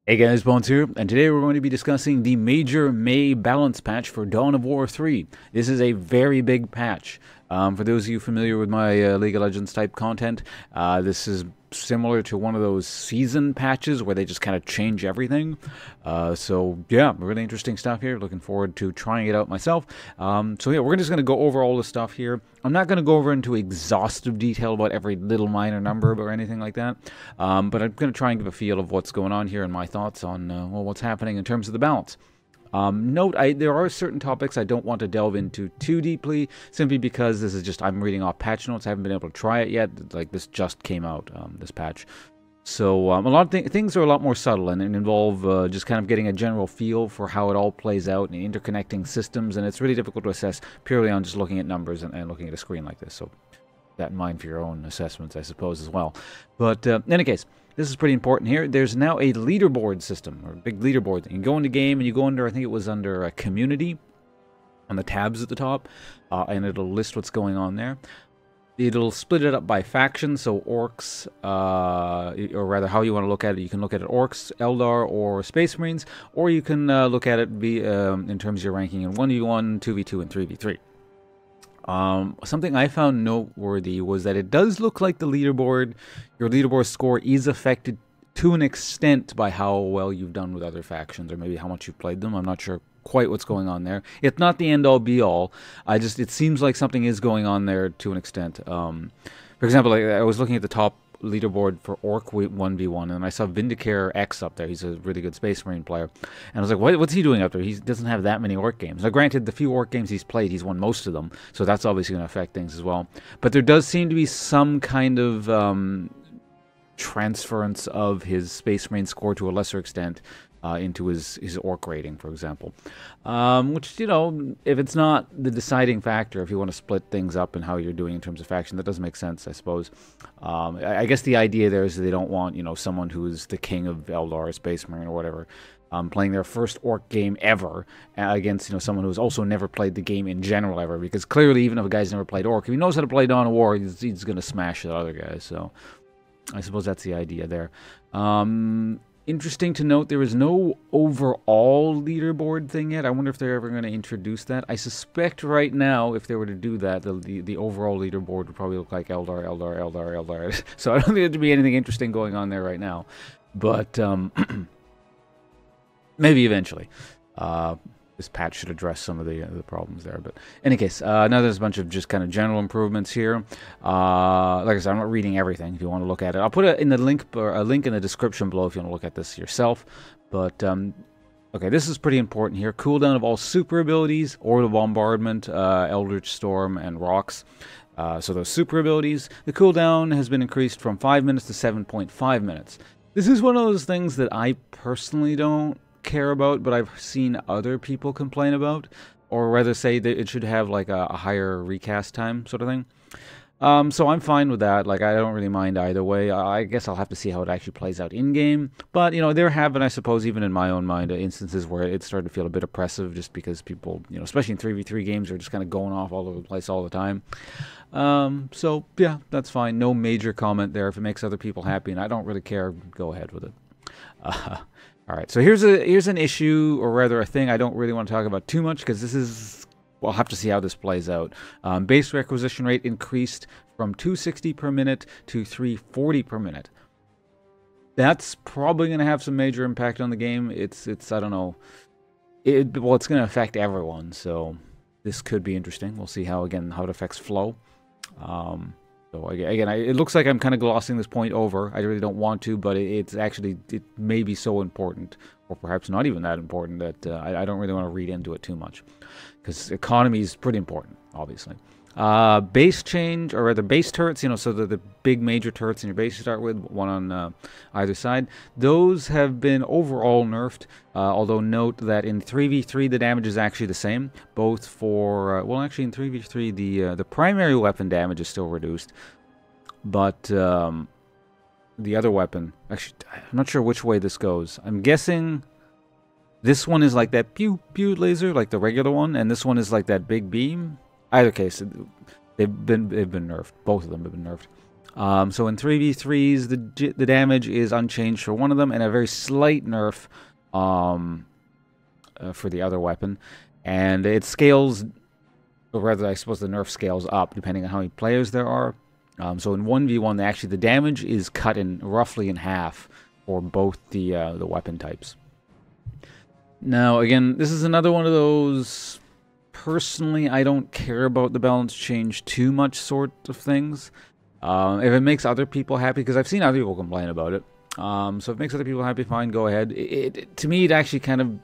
Hey guys, Bones here, and today we're going to be discussing the major May balance patch for Dawn of War 3. This is a very big patch. For those of you familiar with my League of Legends type content, this is similar to one of those season patches where they just kind of change everything. So yeah, really interesting stuff here. Looking forward to trying it out myself. So yeah, we're just going to go over all the stuff here. I'm not going to go over into exhaustive detail about every little minor number or anything like that, but I'm going to try and give a feel of what's going on here and my thoughts on well, what's happening in terms of the balance. Note, there are certain topics I don't want to delve into too deeply, simply because this is just, I'm reading off patch notes. I haven't been able to try it yet. Like, this just came out, this patch. So, a lot of things are a lot more subtle and involve just kind of getting a general feel for how it all plays out and interconnecting systems, and it's really difficult to assess purely on just looking at numbers and looking at a screen like this. So, that in mind for your own assessments, I suppose, as well. But, in any case, this is pretty important here. There's now a leaderboard system, or a big leaderboard. You can go into game and you go under, I think it was under community, on the tabs at the top, and it'll list what's going on there. It'll split it up by faction, so orcs, or rather how you want to look at it. You can look at it orcs, Eldar, or Space Marines, or you can look at it in terms of your ranking in 1v1, 2v2, and 3v3. Something I found noteworthy was that it does look like the leaderboard, your leaderboard score is affected to an extent by how well you've done with other factions, or maybe how much you've played them. I'm not sure quite what's going on there. It's not the end all be all. It seems like something is going on there to an extent. For example, I was looking at the top leaderboard for Orc 1v1, and I saw Vindicare X up there. He's a really good Space Marine player. And I was like, what's he doing up there? He doesn't have that many Orc games. Now, granted, the few Orc games he's played, he's won most of them, so that's obviously going to affect things as well. But there does seem to be some kind of transference of his Space Marine score to a lesser extent into his Orc rating, for example. Which, you know, if it's not the deciding factor, if you want to split things up and how you're doing in terms of faction, that does make sense, I suppose. I guess the idea there is that they don't want, you know, someone who is the king of Eldar, Space Marine, or whatever, playing their first Orc game ever against, you know, someone who's also never played the game in general ever. Because clearly, even if a guy's never played Orc, if he knows how to play Dawn of War, he's going to smash the other guys. So I suppose that's the idea there. Interesting to note, there is no overall leaderboard thing yet. I wonder if they're ever going to introduce that. I suspect right now, if they were to do that, the overall leaderboard would probably look like Eldar, Eldar, Eldar, Eldar. So I don't think there'd be anything interesting going on there right now. But maybe eventually. This patch should address some of the problems there. But in any case, now there's a bunch of just kind of general improvements here. Like I said, I'm not reading everything. If you want to look at it, I'll put it in the link, or a link in the description below if you want to look at this yourself. But okay, this is pretty important here. Cooldown of all super abilities: Orbital Bombardment, Eldritch Storm, and Rocks. So those super abilities, the cooldown has been increased from 5 minutes to 7.5 minutes. This is one of those things that I personally don't care about, but I've seen other people complain about, or rather say that it should have like a higher recast time sort of thing. So I'm fine with that. Like, I don't really mind either way. I guess I'll have to see how it actually plays out in game. But, you know, there have been, I suppose, even in my own mind, instances where it started to feel a bit oppressive just because people, you know, especially in 3v3 games, are just kind of going off all over the place all the time. So yeah, that's fine. No major comment there. If it makes other people happy and I don't really care, go ahead with it. All right, so here's an issue, or rather a thing I don't really want to talk about too much, because this is, we'll have to see how this plays out. Base requisition rate increased from 260 per minute to 340 per minute. That's probably going to have some major impact on the game. It's I don't know. Well, it's going to affect everyone, so this could be interesting. We'll see how it affects flow. So again, it looks like I'm kind of glossing this point over. I really don't want to, but it may be so important, or perhaps not even that important, that I don't really want to read into it too much, because economy is pretty important, obviously. Base change, or rather base turrets, you know, so the big major turrets in your base you start with, one on either side, those have been overall nerfed, although note that in 3v3 the damage is actually the same, both for, well, actually in 3v3 the primary weapon damage is still reduced, but the other weapon, actually, I'm not sure which way this goes. I'm guessing this one is like that pew pew laser, like the regular one, and this one is like that big beam. Either case, they've been nerfed. Both of them have been nerfed. So in 3v3s, the damage is unchanged for one of them, and a very slight nerf for the other weapon. And it scales, or rather, I suppose the nerf scales up depending on how many players there are. So in 1v1, actually the damage is cut in roughly in half for both the weapon types. Now, again, this is another one of those, personally, I don't care about the balance change too much sort of things. If it makes other people happy, because I've seen other people complain about it. So if it makes other people happy, fine, go ahead. To me, it actually kind of,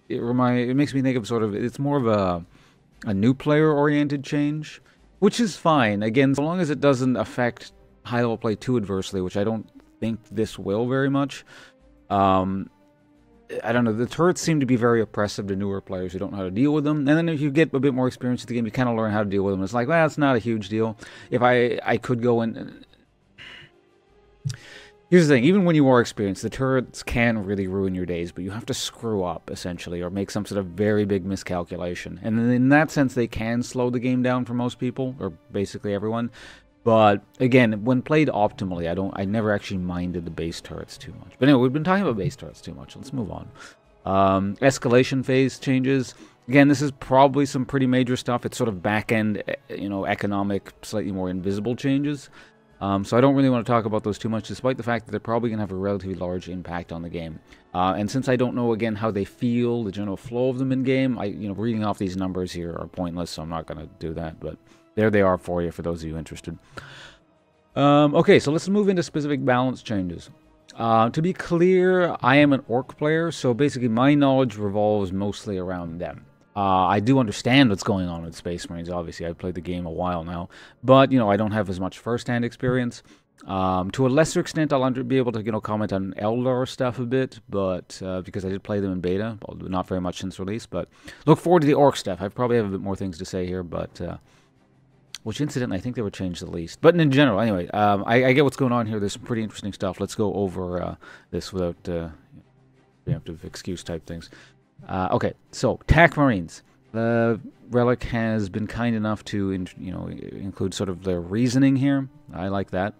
it makes me think of sort of, it's more of a new player-oriented change, which is fine. Again, so long as it doesn't affect high-level play too adversely, which I don't think this will very much. I don't know, the turrets seem to be very oppressive to newer players who don't know how to deal with them. And then if you get a bit more experience in the game, you kind of learn how to deal with them. It's like, well, it's not a huge deal. If I could go in... Here's the thing, even when you are experienced, the turrets can really ruin your days, but you have to screw up, essentially, or make some sort of very big miscalculation. And in that sense, they can slow the game down for most people, or basically everyone. But again, when played optimally, I never actually minded the base turrets too much. But anyway, we've been talking about base turrets too much. Let's move on. Escalation phase changes. Again, this is probably some pretty major stuff. It's sort of back-end, economic, slightly more invisible changes. So I don't really want to talk about those too much, despite the fact that they're probably going to have a relatively large impact on the game. And since I don't know, again, how they feel, the general flow of them in-game, reading off these numbers here are pointless, so I'm not going to do that. But there they are for you, for those of you interested. Okay, so let's move into specific balance changes. To be clear, I am an orc player, so basically my knowledge revolves mostly around them. I do understand what's going on with Space Marines, obviously. I've played the game a while now. But, I don't have as much first-hand experience. To a lesser extent, I'll be able to, comment on Eldar stuff a bit, but because I did play them in beta, not very much since release, but look forward to the orc stuff. I probably have a bit more things to say here, but... which, incidentally, I think they were changed the least. But in general, anyway, I get what's going on here. There's some pretty interesting stuff. Let's go over this without preemptive excuse type things. Okay, so, TAC Marines. The Relic has been kind enough to, include sort of their reasoning here. I like that.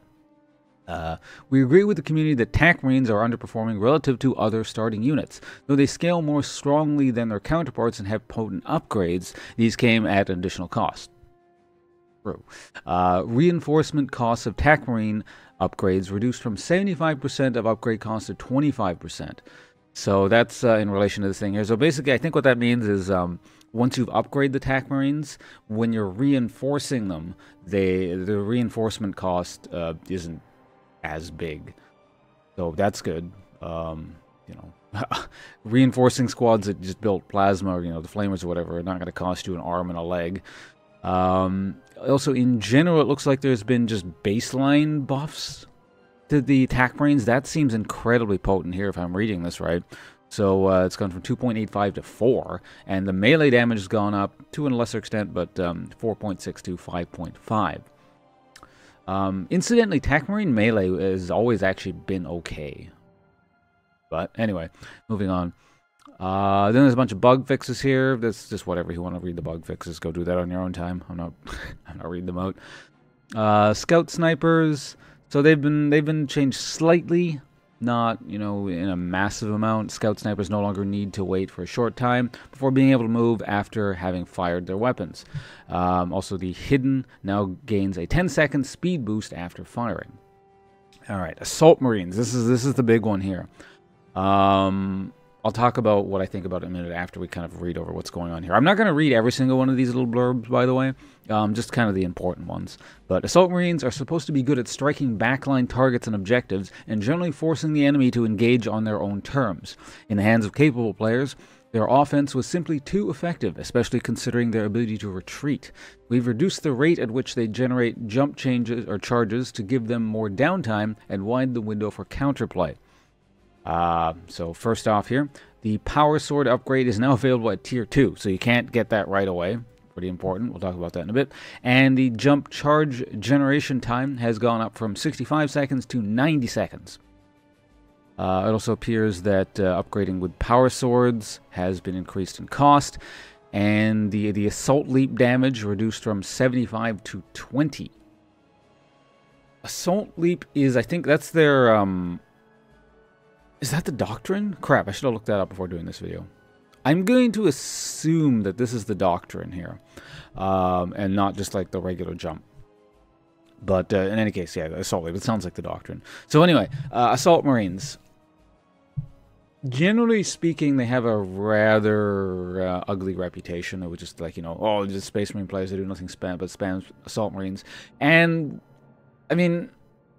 We agree with the community that TAC Marines are underperforming relative to other starting units. Though they scale more strongly than their counterparts and have potent upgrades, these came at an additional cost. True. Reinforcement costs of TAC Marine upgrades reduced from 75% of upgrade costs to 25%. So that's in relation to this thing here. So basically, I think what that means is once you've upgraded the TAC Marines, when you're reinforcing them, the reinforcement cost isn't as big. So that's good. Reinforcing squads that just built plasma or, the flamers or whatever are not going to cost you an arm and a leg. Also, in general, it looks like there's been just baseline buffs to the TAC Marines. That seems incredibly potent here, if I'm reading this right. So it's gone from 2.85 to 4, and the melee damage has gone up to a lesser extent, but 4.6 to 5.5. Incidentally, TAC Marine melee has always actually been okay. But anyway, moving on. Then there's a bunch of bug fixes here. That's just whatever. You want to read the bug fixes, go do that on your own time. I'm not reading them out. Scout snipers. So they've been changed slightly, not in a massive amount. Scout snipers no longer need to wait for a short time before being able to move after having fired their weapons. Also, the hidden now gains a 10-second speed boost after firing. All right, assault marines. This is the big one here. I'll talk about what I think about it in a minute after we kind of read over what's going on here. I'm not going to read every single one of these little blurbs, by the way, just kind of the important ones. But Assault Marines are supposed to be good at striking backline targets and objectives, and generally forcing the enemy to engage on their own terms. In the hands of capable players, their offense was simply too effective, especially considering their ability to retreat. We've reduced the rate at which they generate jump changes or charges to give them more downtime and widen the window for counterplay. So first off here, the Power Sword upgrade is now available at Tier 2, so you can't get that right away. Pretty important. We'll talk about that in a bit. And the jump charge generation time has gone up from 65 seconds to 90 seconds. It also appears that upgrading with Power Swords has been increased in cost, and the Assault Leap damage reduced from 75 to 20. Assault Leap is, I think that's their, is that the Doctrine? Crap, I should have looked that up before doing this video. I'm going to assume that this is the Doctrine here, and not just like the regular jump. But in any case, yeah, Assault Leap, it sounds like the Doctrine. So anyway, Assault Marines. Generally speaking, they have a rather ugly reputation. It was just like, you know, oh, just Space Marine players, they do nothing but spam Assault Marines. And, I mean,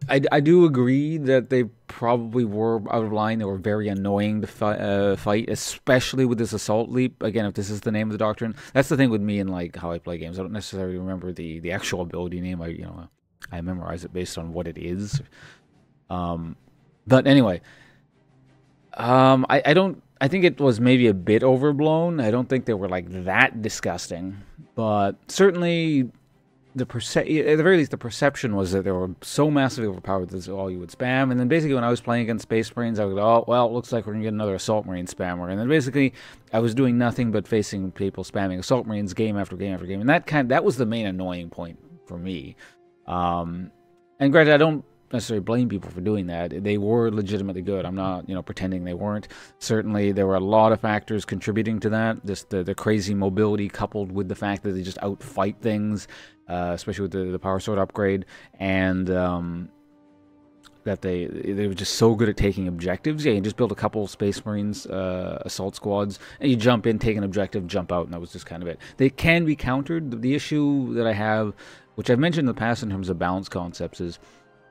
I do agree that they probably were out of line. They were very annoying to fight, especially with this Assault Leap. Again, if this is the name of the Doctrine. That's the thing with me and, like, how I play games. I don't necessarily remember the actual ability name. I memorize it based on what it is. But anyway... I think it was maybe a bit overblown. I don't think they were like that disgusting, but certainly at the very least the perception was that they were so massively overpowered that this is all you would spam. And then basically when I was playing against Space Marines, I would go, oh well, it looks like we're gonna get another Assault Marine spammer. And then basically I was doing nothing but facing people spamming Assault Marines game after game after game, and that was the main annoying point for me. And granted, I don't necessarily blame people for doing that. They were legitimately good. I'm not, pretending they weren't. Certainly, there were a lot of factors contributing to that. Just the crazy mobility coupled with the fact that they just outfight things, especially with the Power Sword upgrade, and that they were just so good at taking objectives. Yeah, you just build a couple Space Marines assault squads, and you jump in, take an objective, jump out, and that was just kind of it. They can be countered. The issue that I have, which I've mentioned in the past in terms of balance concepts, is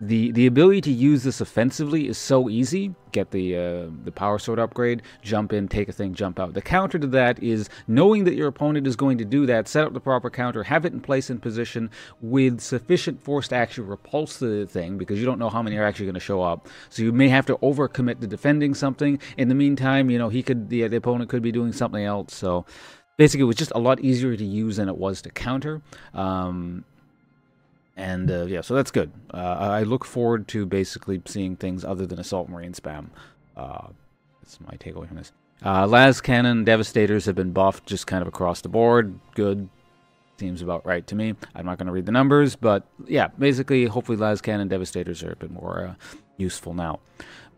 the ability to use this offensively is so easy. Get the Power Sword upgrade, jump in, take a thing, jump out. The counter to that is knowing that your opponent is going to do that, set up the proper counter, have it in place in position with sufficient force to actually repulse the thing, because you don't know how many are actually going to show up. So you may have to overcommit to defending something. In the meantime, the opponent could be doing something else. So basically, it was just a lot easier to use than it was to counter. Yeah, so that's good. I look forward to basically seeing things other than Assault Marine spam. That's my takeaway from this. Las Cannon Devastators have been buffed just kind of across the board. Good. Seems about right to me. I'm not going to read the numbers, but yeah, basically, hopefully Las Cannon Devastators are a bit more useful now.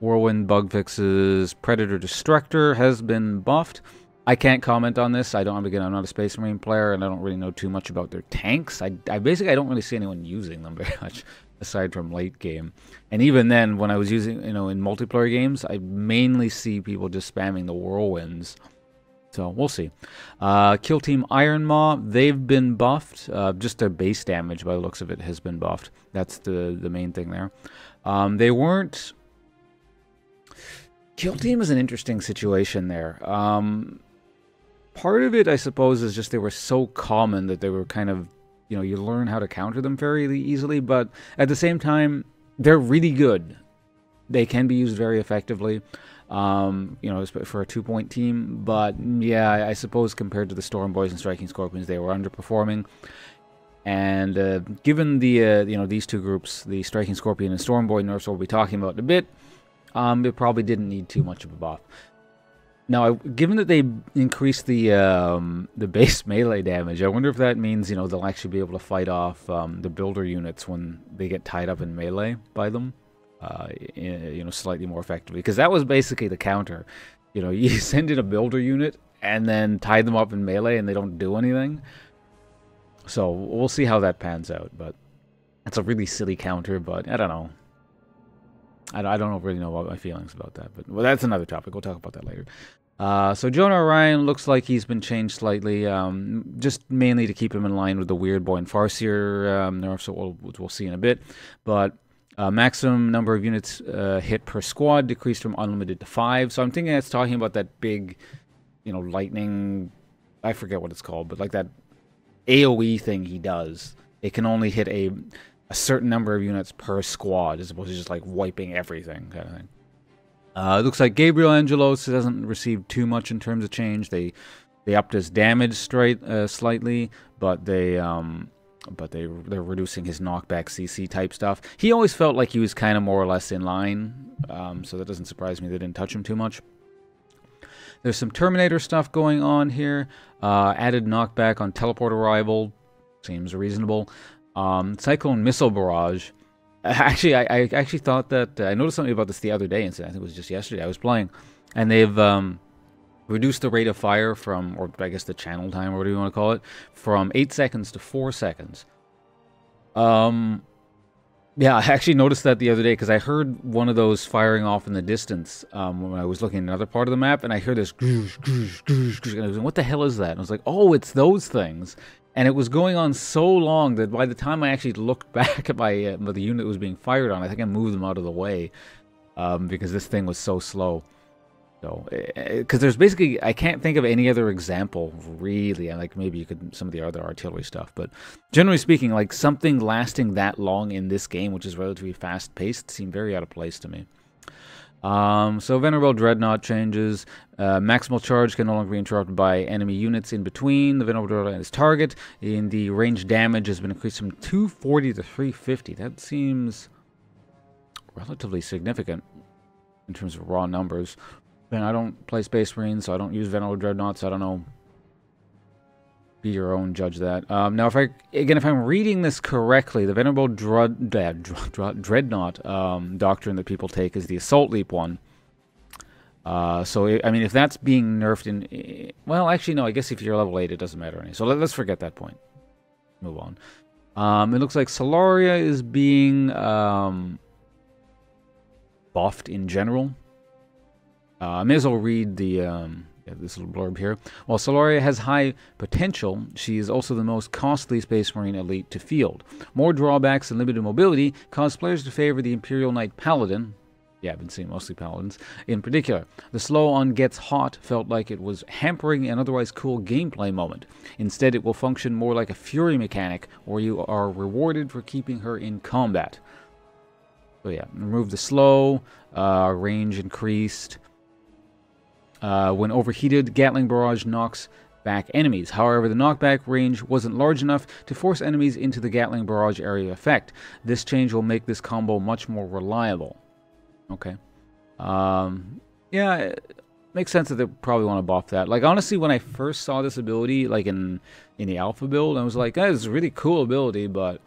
Whirlwind Bug Fixes Predator Destructor has been buffed. I can't comment on this. I'm not a Space Marine player, and I don't really know too much about their tanks. I don't really see anyone using them very much, aside from late game. And even then, when I was using, in multiplayer games, I mainly see people just spamming the Whirlwinds. So, we'll see. Kill Team Iron Maw, they've been buffed. Just their base damage, by the looks of it, has been buffed. That's the main thing there. They weren't... Kill Team is an interesting situation there. Part of it, I suppose, is just they were so common that they were kind of, you learn how to counter them fairly easily, but at the same time, they're really good. They can be used very effectively, for a two-point team, but yeah, I suppose compared to the Storm Boys and Striking Scorpions, they were underperforming. And given these two groups, the Striking Scorpion and Storm Boy nerfs we'll be talking about in a bit, it probably didn't need too much of a buff. Now, given that they increased the base melee damage, I wonder if that means, they'll actually be able to fight off the builder units when they get tied up in melee by them, slightly more effectively. Because that was basically the counter. You send in a builder unit and then tie them up in melee and they don't do anything. So, we'll see how that pans out. But that's a really silly counter, but I don't know. I don't really know what my feelings about that, but that's another topic. We'll talk about that later. So Jonah Orion looks like he's been changed slightly, just mainly to keep him in line with the Weird Boy and Farseer nerfs, so we'll see in a bit. But maximum number of units hit per squad decreased from unlimited to 5. So I'm thinking that's talking about that big, lightning, I forget what it's called, but like that AoE thing he does. It can only hit a certain number of units per squad, as opposed to just like wiping everything kind of thing. It looks like Gabriel Angelos hasn't received too much in terms of change. They upped his damage slightly, but they're reducing his knockback CC type stuff. He always felt like he was kind of more or less in line, so that doesn't surprise me they didn't touch him too much. There's some Terminator stuff going on here. Added knockback on teleport arrival, seems reasonable. Cyclone Missile Barrage. Actually, I actually thought that I noticed something about this the other day. And I think it was just yesterday. I was playing, and they've reduced the rate of fire from, or I guess the channel time, or whatever you want to call it, from 8 seconds to 4 seconds. Yeah, I actually noticed that the other day because I heard one of those firing off in the distance when I was looking at another part of the map, and I heard this goosh, goosh, goosh, goosh, and I was like, what the hell is that? And I was like, oh, it's those things. And it was going on so long that by the time I actually looked back at my the unit that was being fired on, I think I moved them out of the way because this thing was so slow. So, because there's basically, I can't think of any other example, really, and like maybe you could, some of the other artillery stuff, but generally speaking, like something lasting that long in this game, which is relatively fast-paced, seemed very out of place to me. So Venerable Dreadnought changes. Maximal charge can no longer be interrupted by enemy units in between the Venerable Dreadnought and its target. And the range damage has been increased from 240 to 350. That seems relatively significant in terms of raw numbers. And I don't play Space Marines, so I don't use Venerable Dreadnoughts. I don't know. Be your own judge that. Now, if I'm reading this correctly, the Venerable Dreadnought doctrine that people take is the Assault Leap one. So, I mean, if that's being nerfed in... Well, actually, no, I guess if you're level 8, it doesn't matter any. So let's forget that point. Move on. It looks like Solaria is being buffed in general. I may as well read the... this little blurb here. While Solaria has high potential, she is also the most costly Space Marine elite to field. More drawbacks and limited mobility cause players to favor the Imperial Knight Paladin. Yeah, I've been seeing mostly Paladins. In particular, the slow on Gets Hot felt like it was hampering an otherwise cool gameplay moment. Instead, it will function more like a Fury mechanic, where you are rewarded for keeping her in combat. So yeah, remove the slow, range increased. When overheated, Gatling Barrage knocks back enemies. However, the knockback range wasn't large enough to force enemies into the Gatling Barrage area effect. This change will make this combo much more reliable. Okay. Yeah, it makes sense that they probably want to buff that. Like, honestly, when I first saw this ability, like in the alpha build, I was like, that is a really cool ability, but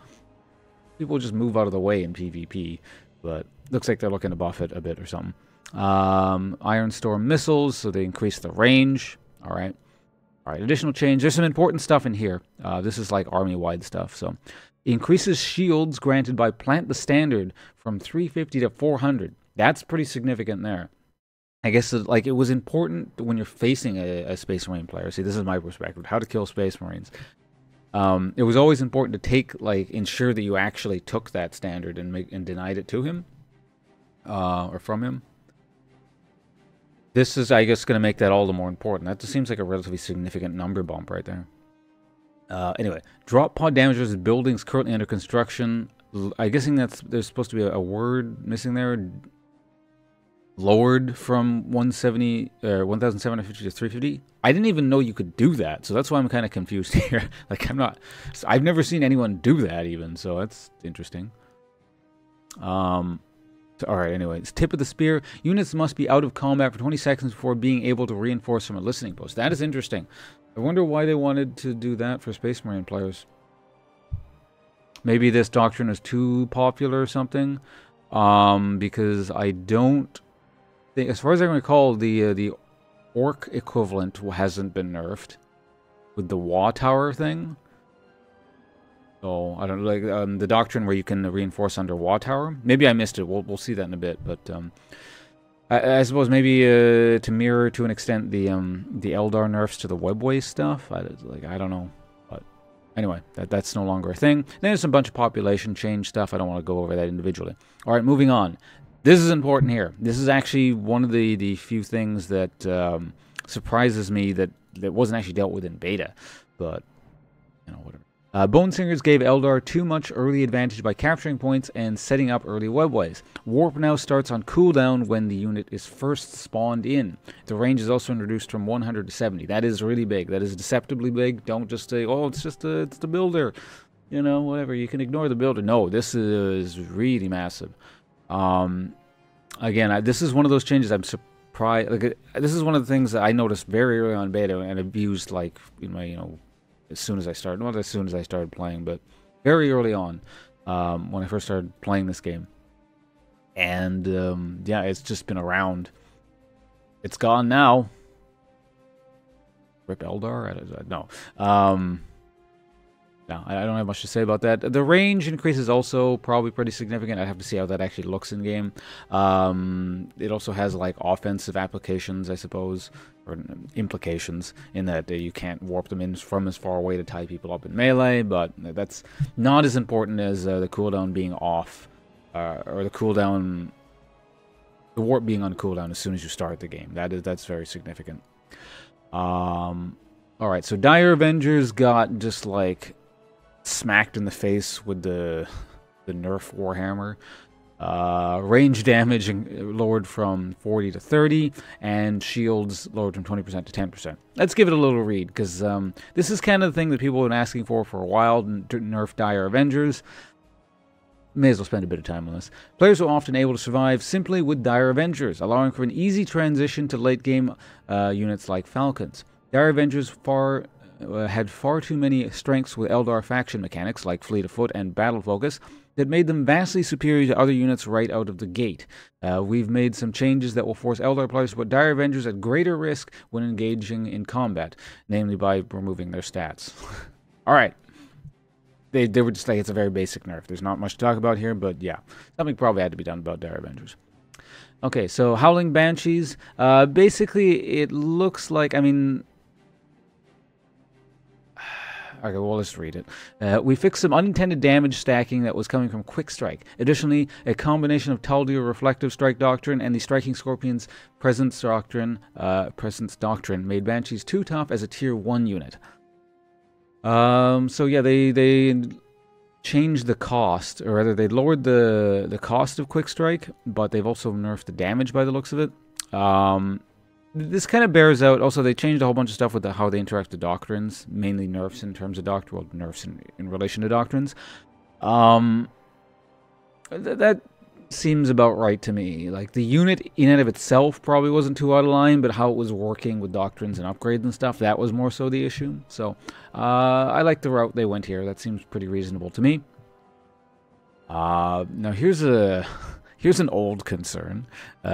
people just move out of the way in PvP. But looks like they're looking to buff it a bit or something. Iron Storm missiles, so they increase the range. All right, additional change. There's some important stuff in here. This is like army-wide stuff. So, increases shields granted by Plant the Standard from 350 to 400. That's pretty significant there. I guess like it was important when you're facing a Space Marine player. See, this is my perspective. How to kill Space Marines. It was always important to ensure that you actually took that standard and denied it to him or from him. This is, I guess, going to make that all the more important. That just seems like a relatively significant number bump right there. Anyway, drop pod damages buildings currently under construction. I'm guessing there's supposed to be a word missing there. Lowered from 1,750 to 350. I didn't even know you could do that, so that's why I'm kind of confused here. Like, I've never seen anyone do that even, so that's interesting. Alright, anyway, it's tip of the spear. Units must be out of combat for 20 seconds before being able to reinforce from a listening post. That is interesting. I wonder why they wanted to do that for Space Marine players. Maybe this doctrine is too popular or something. Because I don't think, as far as I recall, the Orc equivalent hasn't been nerfed with the Wa Tower thing. So, I don't know, like, the doctrine where you can reinforce under Wa Tower. Maybe I missed it. We'll see that in a bit. But I suppose maybe to mirror, to an extent, the Eldar nerfs to the Webway stuff. I don't know. But anyway, that's no longer a thing. Then there's a bunch of population change stuff. I don't want to go over that individually. All right, moving on. This is important here. This is actually one of the few things that surprises me that wasn't actually dealt with in beta. But, you know, whatever. Bone Singers gave Eldar too much early advantage by capturing points and setting up early webways. Warp now starts on cooldown when the unit is first spawned in. The range is also introduced from 100 to 70. That is really big. That is deceptively big. Don't just say, oh, it's the builder. You know, whatever. You can ignore the builder. No, this is really massive. Again, this is one of those changes I'm surprised. Like, this is one of the things that I noticed very early on beta and abused, like, in my, as soon as I started. Not as soon as I started playing, but very early on. when I first started playing this game. And yeah, it's just been around. It's gone now. Rip Eldar? No. No, I don't have much to say about that. The range increase is also probably pretty significant. I'd have to see how that actually looks in game. It also has like offensive applications, I suppose, or implications, in that you can't warp them in from as far away to tie people up in melee, but that's not as important as the cooldown being off, or the cooldown, the warp being on cooldown as soon as you start the game. That's very significant. Alright, so Dire Avengers got just like smacked in the face with the nerf Warhammer. Range damage lowered from 40 to 30, and shields lowered from 20% to 10%. Let's give it a little read, because this is kind of the thing that people have been asking for a while, nerf Dire Avengers. May as well spend a bit of time on this. Players are often able to survive simply with Dire Avengers, allowing for an easy transition to late-game units like Falcons. Dire Avengers had far too many strengths with Eldar faction mechanics like Fleet of Foot and Battle Focus that made them vastly superior to other units right out of the gate. We've made some changes that will force Eldar players to put Dire Avengers at greater risk when engaging in combat, namely by removing their stats. Alright. They were just like, it's a very basic nerf. There's not much to talk about here, but yeah. Something probably had to be done about Dire Avengers. Okay, so Howling Banshees. Basically, it looks like, I mean... Okay, well, let's read it. We fixed some unintended damage stacking that was coming from Quick Strike. Additionally, a combination of Taldir Reflective Strike Doctrine and the Striking Scorpion's Presence Doctrine made Banshees too tough as a Tier 1 unit. So yeah, they changed the cost, or rather they lowered the cost of Quick Strike, but they've also nerfed the damage by the looks of it. This kind of bears out. Also, they changed a whole bunch of stuff with how they interact with doctrines, mainly nerfs in terms of doctrine, well, nerfs in relation to doctrines. That seems about right to me. Like, the unit in and of itself probably wasn't too out of line, but how it was working with doctrines and upgrades and stuff, that was more so the issue. So, I like the route they went here. That seems pretty reasonable to me. Now, here's an old concern.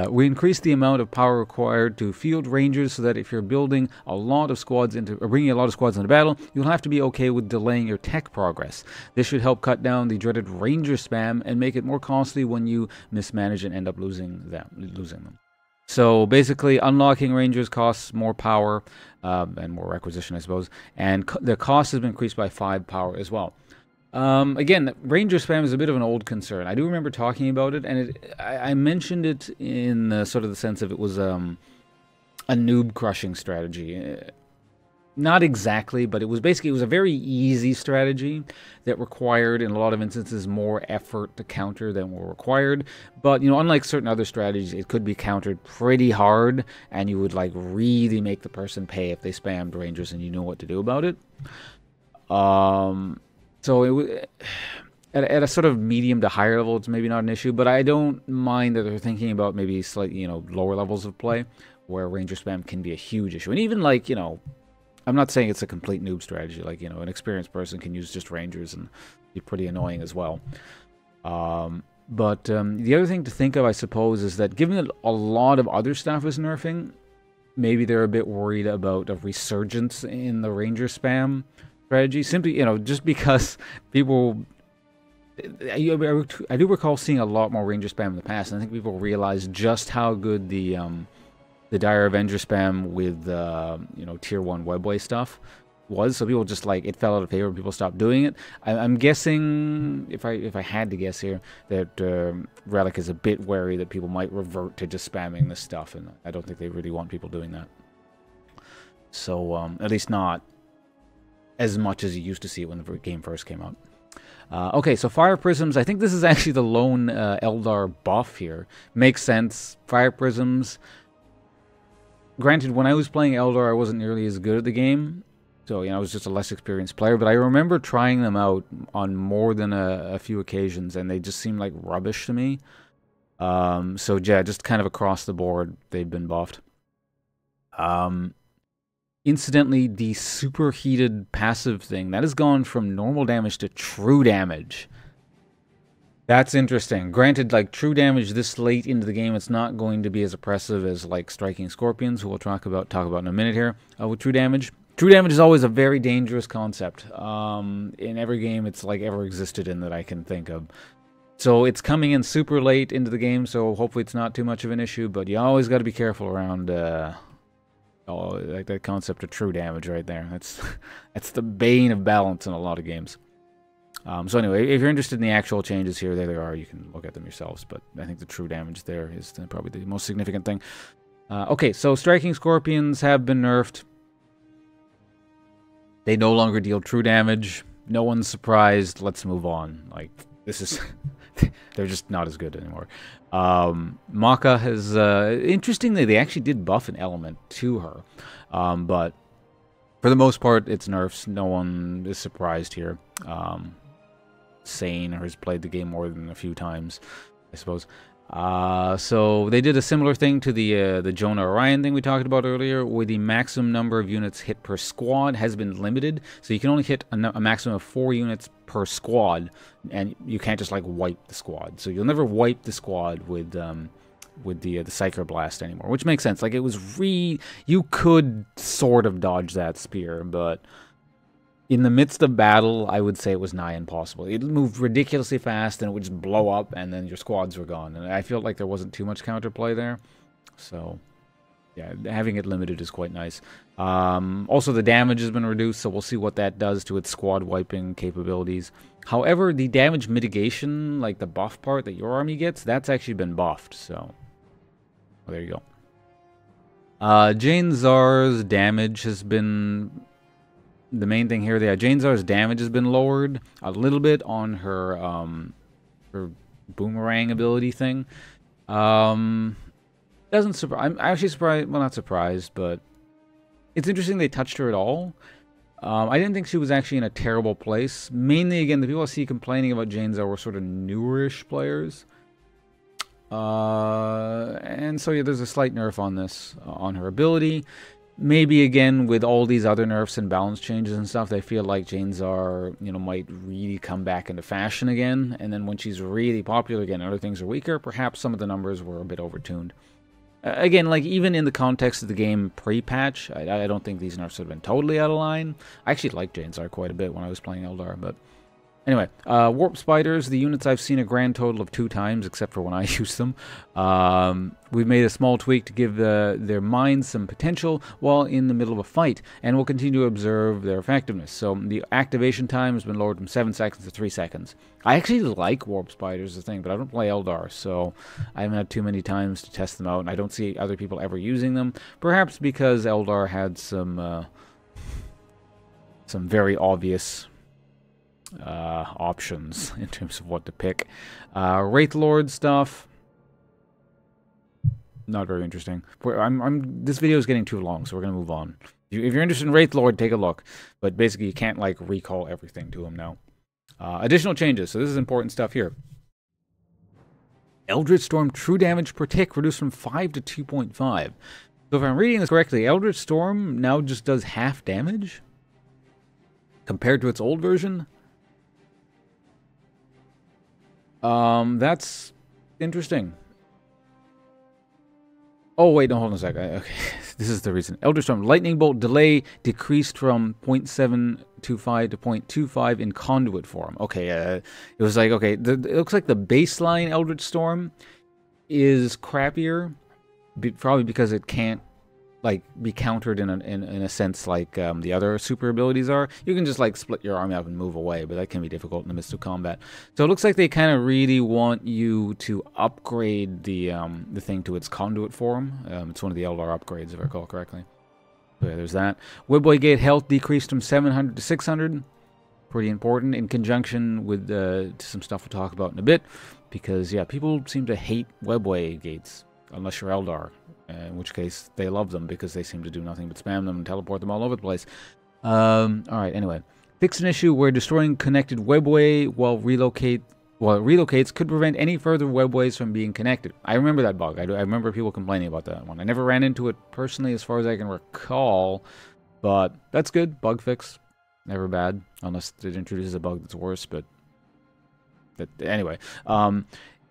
We increased the amount of power required to field rangers so that if you're building a lot of squads or bringing a lot of squads into battle, you'll have to be okay with delaying your tech progress. This should help cut down the dreaded ranger spam and make it more costly when you mismanage and end up losing them. So basically, unlocking rangers costs more power and more requisition, I suppose, and the cost has been increased by 5 power as well. Again, ranger spam is a bit of an old concern. I do remember talking about it, and I mentioned it in sort of the sense of it was a noob crushing strategy. Not exactly, but it was a very easy strategy that required, in a lot of instances, more effort to counter than were required. But, you know, unlike certain other strategies, it could be countered pretty hard, and you would, like, really make the person pay if they spammed rangers and you know what to do about it. So at a sort of medium to higher level, it's maybe not an issue, but I don't mind that they're thinking about maybe slightly, you know, lower levels of play where ranger spam can be a huge issue. And even, like, you know, I'm not saying it's a complete noob strategy. Like, you know, an experienced person can use just rangers and be pretty annoying as well. But the other thing to think of, I suppose, is that given that a lot of other stuff is nerfing, maybe they're a bit worried about a resurgence in the ranger spam strategy, simply, you know, just because people... I do recall seeing a lot more ranger spam in the past, and I think people realize just how good the Dire Avenger spam with, you know, Tier 1 webway stuff was. So people just, like, it fell out of favor, people stopped doing it. I'm guessing, if I had to guess here, that Relic is a bit wary that people might revert to just spamming this stuff, and I don't think they really want people doing that. So, at least not as much as you used to see it when the game first came out. Okay, so Fire Prisms, I think this is actually the lone Eldar buff here. Makes sense. Fire Prisms. Granted, when I was playing Eldar, I wasn't nearly as good at the game. So, you know, I was just a less experienced player. But I remember trying them out on more than a few occasions, and they just seemed like rubbish to me. So, yeah, just kind of across the board, they've been buffed. Incidentally, the superheated passive thing, that has gone from normal damage to true damage. That's interesting. Granted, like true damage this late into the game, it's not going to be as oppressive as like striking scorpions, who we'll talk about in a minute here. With true damage, true damage is always a very dangerous concept. In every game it's like ever existed in that I can think of. So it's coming in super late into the game, so hopefully it's not too much of an issue. But you always got to be careful around like that concept of true damage right there. That's the bane of balance in a lot of games. So anyway, if you're interested in the actual changes here, there they are. You can look at them yourselves. But I think the true damage there is probably the most significant thing. Okay, so striking scorpions have been nerfed. They no longer deal true damage. No one's surprised. Let's move on. Like, this is... they're just not as good anymore. Maka has... interestingly, they actually did buff an element to her. But for the most part, it's nerfs. No one is surprised here. Sane has played the game more than a few times, I suppose. So they did a similar thing to the Jonah Orion thing we talked about earlier, where the maximum number of units hit per squad has been limited. So you can only hit a maximum of 4 units per squad, and you can't just like wipe the squad. So you'll never wipe the squad with the Psyker Blast anymore, which makes sense. Like, it was you could sort of dodge that spear, but in the midst of battle, I would say it was nigh impossible. It moved ridiculously fast, and it would just blow up, and then your squads were gone. And I felt like there wasn't too much counterplay there. So, yeah, having it limited is quite nice. Also, the damage has been reduced, so we'll see what that does to its squad wiping capabilities. However, the damage mitigation, like the buff part that your army gets, that's actually been buffed. So, well, there you go. Jane Czar's damage has been... The main thing here, Jane Czar's damage has been lowered a little bit on her boomerang ability thing. Doesn't surprise. I'm actually surprised. Well, not surprised, but it's interesting they touched her at all. I didn't think she was actually in a terrible place. Mainly, again, the people I see complaining about Jane Czar were sort of newerish players. And so yeah, there's a slight nerf on this, on her ability. Maybe, again, with all these other nerfs and balance changes and stuff, they feel like Jane Czar, might really come back into fashion again. And then when she's really popular again, other things are weaker. Perhaps some of the numbers were a bit overtuned. Again, like, even in the context of the game pre-patch, I don't think these nerfs have been totally out of line. I actually liked Jane Czar quite a bit when I was playing Eldar, but... Anyway, Warp Spiders, the units I've seen a grand total of 2 times, except for when I use them. We've made a small tweak to give their minds some potential while in the middle of a fight, and we'll continue to observe their effectiveness. So the activation time has been lowered from 7 seconds to 3 seconds. I actually like Warp Spiders, the thing, but I don't play Eldar, so I haven't had too many times to test them out, and I don't see other people ever using them. Perhaps because Eldar had some very obvious... options in terms of what to pick. Wraith Lord stuff, not very interesting. This video is getting too long, so we're gonna move on. If you're interested in Wraith Lord, take a look. But basically, you can't like recall everything to him now. Additional changes. So this is important stuff here. Eldritch Storm true damage per tick reduced from 5 to 2.5. So if I'm reading this correctly, Eldritch Storm now just does half damage compared to its old version. That's interesting. Oh, wait, no, hold on a second. Okay, this is the reason. Eldritch Storm Lightning Bolt delay decreased from 0.725 to 0.25 in conduit form. Okay, it was like, okay, it looks like the baseline Eldritch Storm is crappier, probably because it can't like be countered in a sense like the other super abilities are. You can just like split your army up and move away, but that can be difficult in the midst of combat. So it looks like they kind of really want you to upgrade the thing to its conduit form. It's one of the Eldar upgrades, if I recall correctly. So yeah, there's that. Webway Gate health decreased from 700 to 600. Pretty important in conjunction with some stuff we'll talk about in a bit, because yeah, people seem to hate Webway Gates unless you're Eldar. In which case, they love them because they seem to do nothing but spam them and teleport them all over the place. Alright, anyway. Fix an issue where destroying connected webway while it relocates could prevent any further webways from being connected. I remember that bug. I remember people complaining about that one. I never ran into it personally as far as I can recall, but that's good. Bug fix. Never bad, unless it introduces a bug that's worse, but But anyway,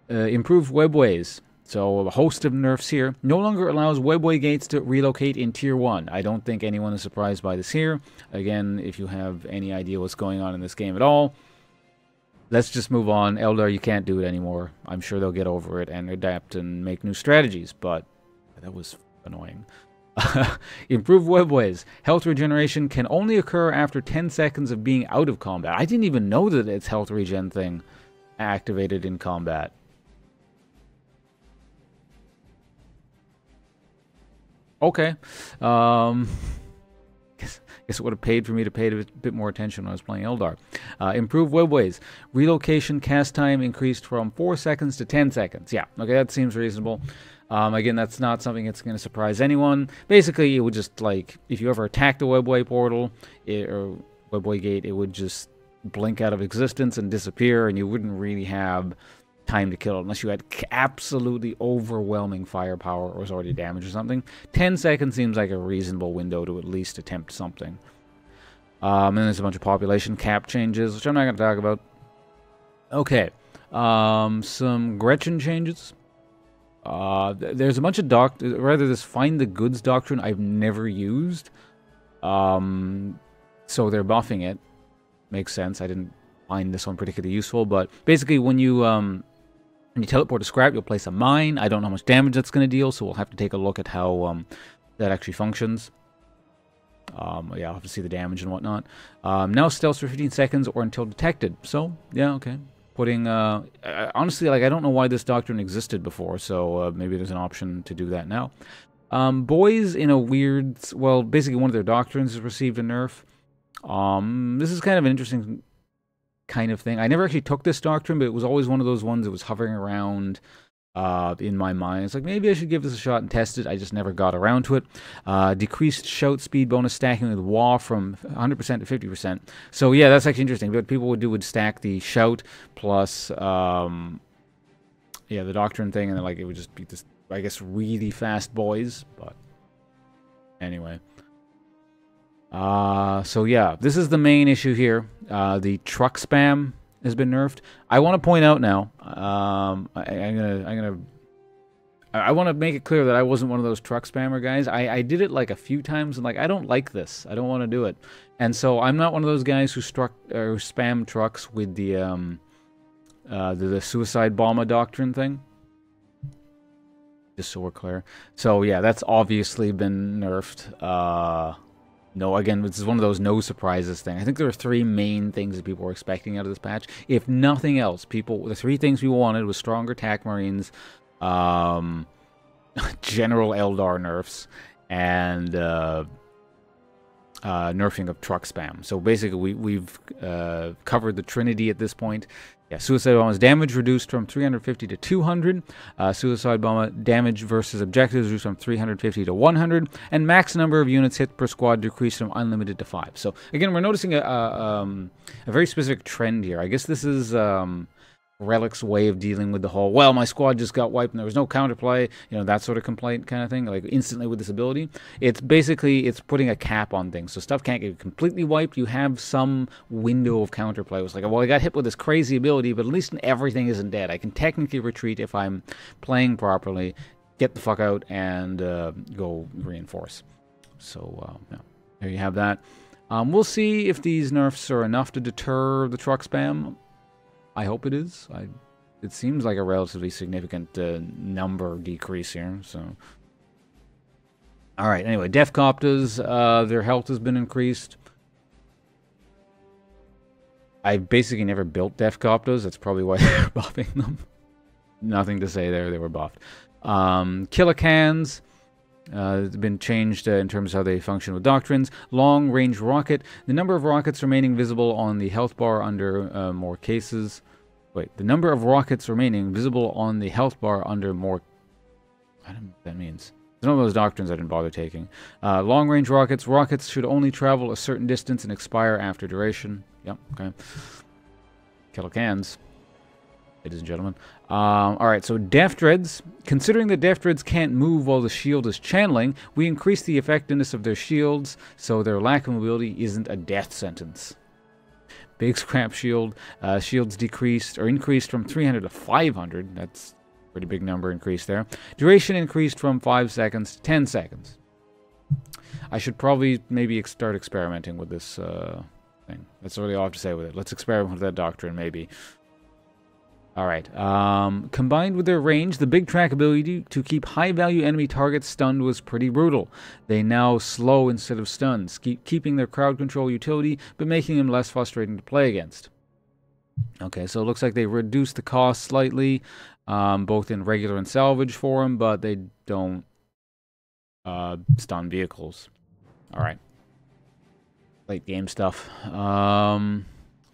improved webways. So a host of nerfs here. No longer allows webway gates to relocate in Tier 1. I don't think anyone is surprised by this here. Again, if you have any idea what's going on in this game at all, let's just move on. Eldar, you can't do it anymore. I'm sure they'll get over it and adapt and make new strategies, but that was annoying. Improved webways. Health regeneration can only occur after 10 seconds of being out of combat. I didn't even know that its health regen thing activated in combat. Okay. Guess it would have paid for me to pay a bit more attention when I was playing Eldar. Improved webways. Relocation cast time increased from 4 seconds to 10 seconds. Yeah, okay, that seems reasonable. Again, that's not something that's going to surprise anyone. Basically, it would just, like, if you ever attacked the webway portal or webway gate, it would just blink out of existence and disappear, and you wouldn't really have time to kill it unless you had absolutely overwhelming firepower or was already damaged or something. 10 seconds seems like a reasonable window to at least attempt something. And there's a bunch of population cap changes, which I'm not going to talk about. Okay. Some Gretchen changes. There's a bunch of this find the goods doctrine I've never used. So they're buffing it. Makes sense. I didn't find this one particularly useful, but basically when you teleport to scrap, you'll place a mine. I don't know how much damage that's going to deal, so we'll have to take a look at how that actually functions. Yeah, I'll have to see the damage and whatnot. Now stealth for 15 seconds or until detected. So, yeah, okay. Putting, honestly, like, I don't know why this doctrine existed before, so maybe there's an option to do that now. Boys in a weird, well, basically one of their doctrines has received a nerf. This is kind of an interesting kind of thing. I never actually took this doctrine, but it was always one of those ones that was hovering around in my mind. It's like, maybe I should give this a shot and test it. I just never got around to it. Decreased shout speed bonus stacking with WA from 100% to 50%. So yeah, that's actually interesting. What people would do would stack the shout plus yeah, the doctrine thing, and then, like, it would just be this, I guess, really fast boys. But anyway. So yeah, this is the main issue here. The truck spam has been nerfed. I want to point out now, I want to make it clear that I wasn't one of those truck spammer guys. I did it like a few times, and like, I don't like this. I don't want to do it. And so I'm not one of those guys who spam trucks with the suicide bomber doctrine thing. Just so we're clear. So yeah, that's obviously been nerfed. No, again, this is one of those no surprises thing. I think there are 3 main things that people were expecting out of this patch. If nothing else, the 3 things people wanted was stronger attack marines, general Eldar nerfs, and nerfing of truck spam. So basically, we've covered the Trinity at this point. Yeah, Suicide Bomber's damage reduced from 350 to 200. Suicide Bomber damage versus objectives reduced from 350 to 100. And max number of units hit per squad decreased from unlimited to 5. So again, we're noticing a very specific trend here. I guess this is Relic's way of dealing with the whole, well, my squad just got wiped and there was no counterplay, you know, that sort of complaint kind of thing, like instantly with this ability. It's basically, it's putting a cap on things. So stuff can't get completely wiped. You have some window of counterplay. It's like, well, I got hit with this crazy ability, but at least everything isn't dead. I can technically retreat if I'm playing properly, get the fuck out, and go reinforce. So, yeah, there you have that. We'll see if these nerfs are enough to deter the truck spam. I hope it is. It seems like a relatively significant number decrease here. So, all right. Anyway, Death Copters, their health has been increased. I basically never built Death Copters. That's probably why they're buffing them. Nothing to say there. They were buffed. Killer Cans. It's been changed in terms of how they function with doctrines. Long-range rocket. The number of rockets remaining visible on the health bar under more cases. Wait, the number of rockets remaining visible on the health bar under more... I don't know what that means. It's one of those doctrines I didn't bother taking. Long-range rockets. Rockets should only travel a certain distance and expire after duration. Yep, okay. Killer Cans. Ladies and gentlemen. Alright, so Death Dreads. Considering that Death Dreads can't move while the shield is channeling, we increase the effectiveness of their shields so their lack of mobility isn't a death sentence. Big scrap shield. Shields decreased or increased from 300 to 500. That's a pretty big number increase there. Duration increased from 5 seconds to 10 seconds. I should probably maybe start experimenting with this thing. That's really all I have to say with it. Let's experiment with that doctrine, maybe. Alright. Combined with their range, the big track ability to keep high-value enemy targets stunned was pretty brutal. They now slow instead of stuns, keeping their crowd control utility, but making them less frustrating to play against. Okay, so it looks like they reduced the cost slightly, both in regular and salvage for them, but they don't stun vehicles. Alright. Late game stuff.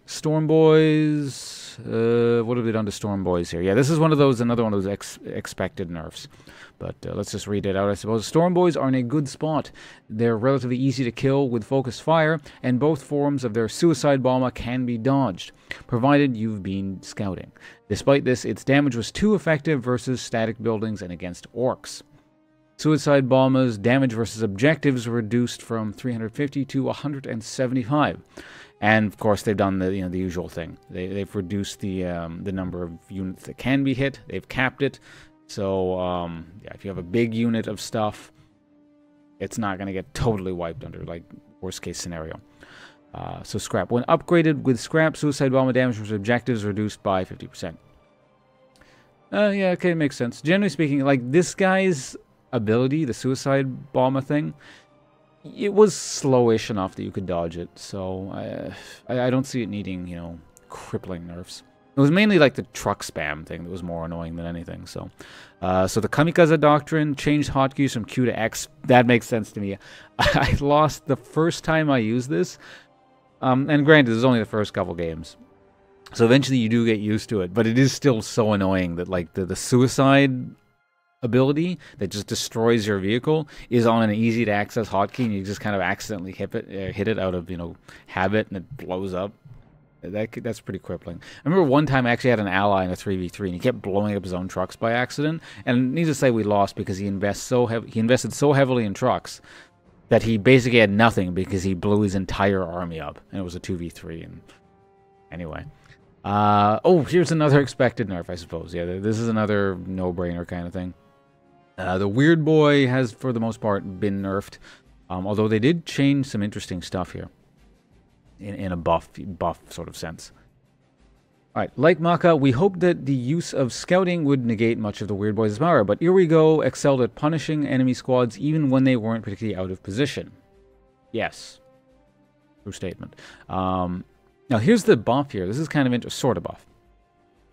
Storm Boys. What have they done to Storm Boys here? Yeah, this is another one of those expected nerfs. But let's just read it out, I suppose. Storm Boys are in a good spot. They're relatively easy to kill with focused fire, and both forms of their suicide bomber can be dodged, provided you've been scouting. Despite this, its damage was too effective versus static buildings and against orcs. Suicide bombers' damage versus objectives were reduced from 350 to 175. And of course, they've done the the usual thing. They've reduced the number of units that can be hit. They've capped it. So yeah, if you have a big unit of stuff, it's not going to get totally wiped under like worst case scenario. So scrap. When upgraded with scrap, suicide bomber damage versus objectives reduced by 50%. Yeah, okay, makes sense. Generally speaking, like this guy's ability, the suicide bomber thing, it was slowish enough that you could dodge it, so I don't see it needing, crippling nerfs. It was mainly like the truck spam thing that was more annoying than anything, so. So the Kamikaze Doctrine changed hotkeys from Q to X. That makes sense to me. I lost the first time I used this, and granted, this is only the first couple games. So eventually you do get used to it, but it is still so annoying that like the suicide ability that just destroys your vehicle is on an easy to access hotkey, and you just kind of accidentally hit it out of habit, and it blows up. That's pretty crippling. I remember one time I actually had an ally in a 3v3, and he kept blowing up his own trucks by accident. And needless to say, we lost because he invested so heavily in trucks that he basically had nothing because he blew his entire army up, and it was a 2v3. And anyway. Oh, here's another expected nerf, I suppose. Yeah, this is another no-brainer kind of thing. The Weird Boy has, for the most part, been nerfed, although they did change some interesting stuff here in a buff sort of sense. Alright, like Maka, we hoped that the use of scouting would negate much of the Weird Boy's power, but here we go excelled at punishing enemy squads even when they weren't particularly out of position. Yes. True statement. Now here's the buff here. This is kind of interesting, sort of buff.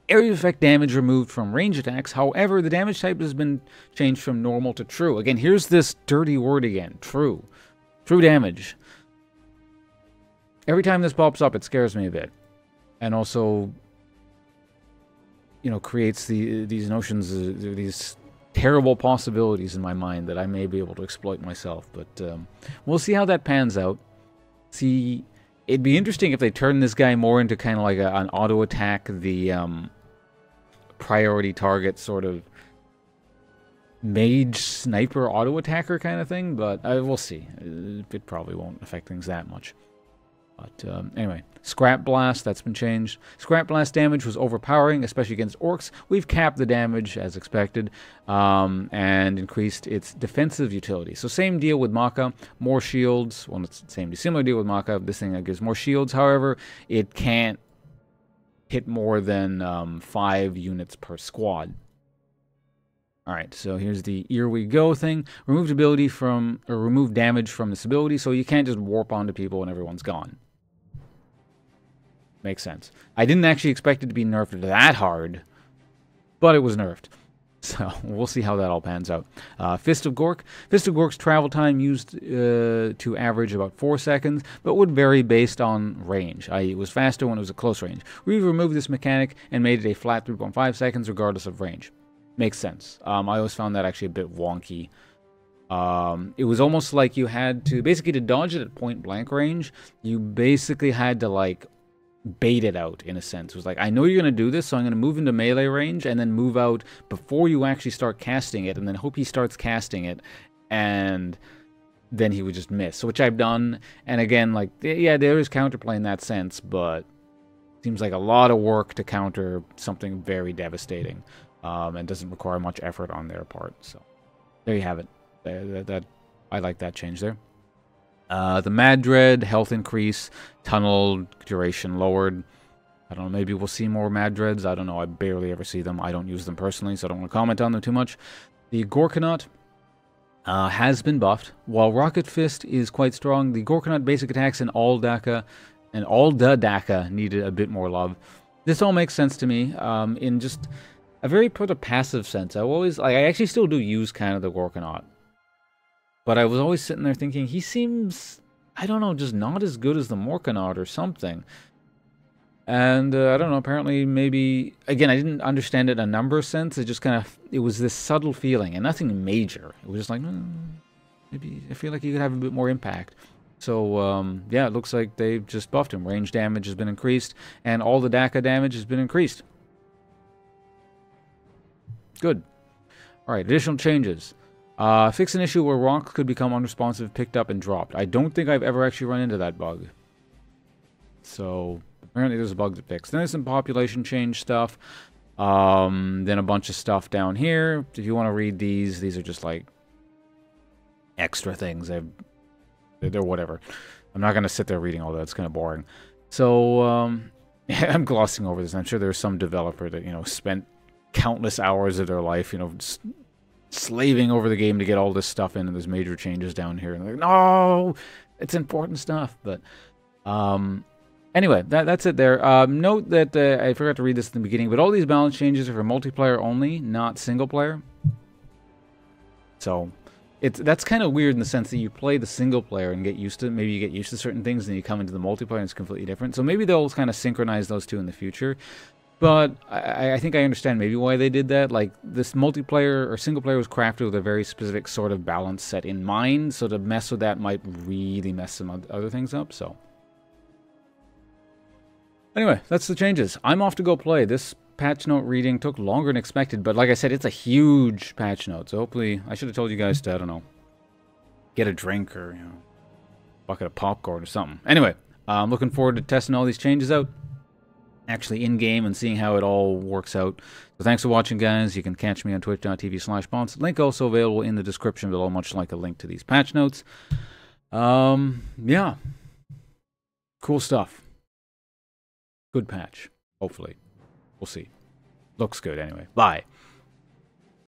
Area effect damage removed from range attacks. However, the damage type has been changed from normal to true. Again, here's this dirty word again. True. True damage. Every time this pops up, it scares me a bit. And also, creates these notions, these terrible possibilities in my mind that I may be able to exploit myself. But we'll see how that pans out. See, it'd be interesting if they turn this guy more into kind of like an auto attack, the priority target sort of mage sniper auto attacker kind of thing, but we'll see. It probably won't affect things that much. But anyway, Scrap Blast, that's been changed. Scrap Blast damage was overpowering, especially against orcs. We've capped the damage as expected and increased its defensive utility. So same deal with Maka, more shields. Well, it's the similar deal with Maka. This thing gives more shields. However, it can't hit more than 5 units per squad. Alright, so here's the here we go thing. Remove damage from this ability, so you can't just warp onto people when everyone's gone. Makes sense. I didn't actually expect it to be nerfed that hard, but it was nerfed. So we'll see how that all pans out. Fist of Gork. Fist of Gork's travel time used to average about 4 seconds, but would vary based on range, i.e. it was faster when it was a close range. We removed this mechanic and made it a flat 3.5 seconds regardless of range. Makes sense. I always found that actually a bit wonky. It was almost like you had to, basically to dodge it at point blank range, you basically had to like bait it out in a sense. It was like, I know you're going to do this, so I'm going to move into melee range and then move out before you actually start casting it, and then hope he starts casting it, and then he would just miss. So which I've done, and again, like, yeah, there is counterplay in that sense, but Seems like a lot of work to counter something very devastating, and doesn't require much effort on their part. So there you have it. I like that change there. The Mad Dread, health increase, tunnel duration lowered. I don't know, maybe we'll see more Mad Dreads. I don't know, I barely ever see them. I don't use them personally, so I don't want to comment on them too much. The Gorkanaut has been buffed. While Rocket Fist is quite strong, the Gorkanaut basic attacks in all Daka and all the Daka needed a bit more love. This all makes sense to me in just a very sort of passive sense. I actually still do use kind of the Gorkanaut. But I was always sitting there thinking, he seems, I don't know, just not as good as the Morkanaut or something. And I don't know, apparently maybe, again, I didn't understand it in a number sense. It just kind of, it was this subtle feeling and nothing major. It was just like, maybe I feel like he could have a bit more impact. So, yeah, it looks like they've just buffed him. Range damage has been increased and all the Daka damage has been increased. Good. All right, additional changes. Fix an issue where rocks could become unresponsive, picked up, and dropped. I don't think I've ever actually run into that bug. So, apparently there's a bug to fix. Then there's some population change stuff. Then a bunch of stuff down here. If you want to read these are just like extra things. They're whatever. I'm not going to sit there reading all that. It's kind of boring. So, I'm glossing over this. I'm sure there's some developer that, you know, spent countless hours of their life, you know, slaving over the game to get all this stuff in, and there's major changes down here. And they're like, no, it's important stuff. But anyway, that's it there. Note that I forgot to read this at the beginning, but all these balance changes are for multiplayer only, not single player. So that's kind of weird in the sense that you play the single player and get used to, maybe you get used to certain things, and then you come into the multiplayer and it's completely different. So maybe they'll kind of synchronize those two in the future. But I think I understand maybe why they did that. Like, this multiplayer or single player was crafted with a very specific sort of balance set in mind. So to mess with that might really mess some other things up. So anyway, that's the changes. I'm off to go play. This patch note reading took longer than expected. But like I said, it's a huge patch note. So hopefully, I should have told you guys to, I don't know, get a drink or, you know, bucket of popcorn or something. Anyway, I'm looking forward to testing all these changes out. Actually in-game and seeing how it all works out. So thanks for watching, guys. You can catch me on twitch.tv/Bonce. Link also available in the description below, much like a link to these patch notes. Yeah. Cool stuff. Good patch. Hopefully. We'll see. Looks good anyway. Bye.